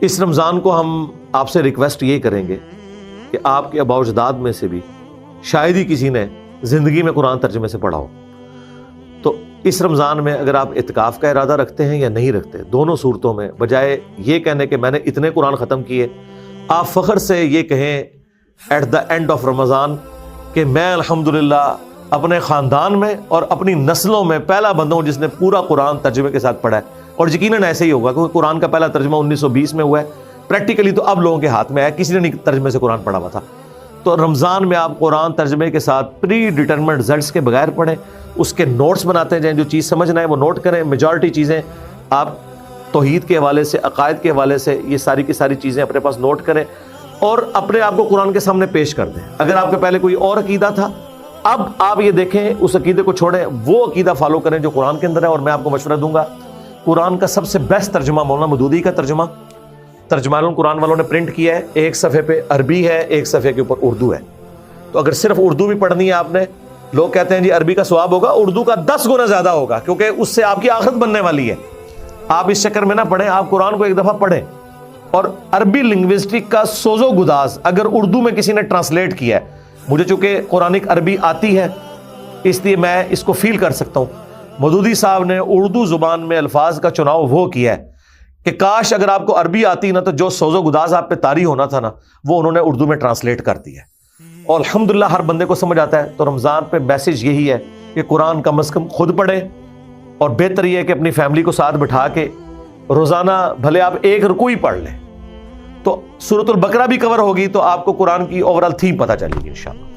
اس رمضان کو ہم آپ سے ریکویسٹ یہ کریں گے کہ آپ کے آباء و اجداد میں سے بھی شاید ہی کسی نے زندگی میں قرآن ترجمے سے پڑھا ہو، تو اس رمضان میں اگر آپ اعتکاف کا ارادہ رکھتے ہیں یا نہیں رکھتے، دونوں صورتوں میں بجائے یہ کہنے کہ میں نے اتنے قرآن ختم کیے، آپ فخر سے یہ کہیں ایٹ دا اینڈ آف رمضان کہ میں الحمدللہ اپنے خاندان میں اور اپنی نسلوں میں پہلا بندہ ہوں جس نے پورا قرآن ترجمے کے ساتھ پڑھا ہے۔ اور یقیناً ایسے ہی ہوگا کیونکہ قرآن کا پہلا ترجمہ 1920 میں ہوا ہے، پریکٹیکلی تو اب لوگوں کے ہاتھ میں ہے، کسی نے نہیں ترجمے سے قرآن پڑھا ہوا تھا۔ تو رمضان میں آپ قرآن ترجمے کے ساتھ پری ڈیٹرمنٹ رزلٹس کے بغیر پڑھیں، اس کے نوٹس بناتے جائیں، جو چیز سمجھنا ہے وہ نوٹ کریں۔ میجورٹی چیزیں آپ توحید کے حوالے سے، عقائد کے حوالے سے یہ ساری کی ساری چیزیں اپنے پاس نوٹ کریں اور اپنے آپ کو قرآن کے سامنے پیش کر دیں۔ اگر آپ کے پہلے کوئی اور عقیدہ تھا، اب آپ یہ دیکھیں اس عقیدے کو چھوڑیں، وہ عقیدہ فالو کریں جو قرآن کے اندر ہے۔ اور میں آپ کو مشورہ دوں گا، قرآن کا سب سے بیسٹ ترجمہ مولانا مودودی کا ترجمہ ترجمان القرآن والوں نے پرنٹ کیا ہے، ایک صفحے پہ عربی ہے، ایک صفحے کے اوپر اردو ہے۔ تو اگر صرف اردو بھی پڑھنی ہے آپ نے، لوگ کہتے ہیں جی عربی کا ثواب ہوگا، اردو کا 10 گنا زیادہ ہوگا، کیونکہ اس سے آپ کی آخرت بننے والی ہے۔ آپ اس چکر میں نہ پڑھیں، آپ قرآن کو ایک دفعہ پڑھیں۔ اور عربی لنگوسٹک کا سوز و گداز اگر اردو میں کسی نے ٹرانسلیٹ کیا ہے، مجھے چونکہ قرآنک عربی آتی ہے اس لیے میں اس کو فیل کر سکتا ہوں، مودودی صاحب نے اردو زبان میں الفاظ کا چناؤ وہ کیا ہے کہ کاش اگر آپ کو عربی آتی نا تو جو سوز و گداز آپ پہ طاری ہونا تھا نا وہ انہوں نے اردو میں ٹرانسلیٹ کر دیا ہے، اور الحمدللہ ہر بندے کو سمجھ آتا ہے۔ تو رمضان پہ میسج یہی ہے کہ قرآن کم از کم خود پڑھیں، اور بہتر یہ ہے کہ اپنی فیملی کو ساتھ بٹھا کے روزانہ بھلے آپ ایک رکوع ہی پڑھ لیں، تو سورۃ البقرہ بھی کور ہوگی، تو آپ کو قرآن کی اوورال تھیم پتہ چلے گی انشاءاللہ۔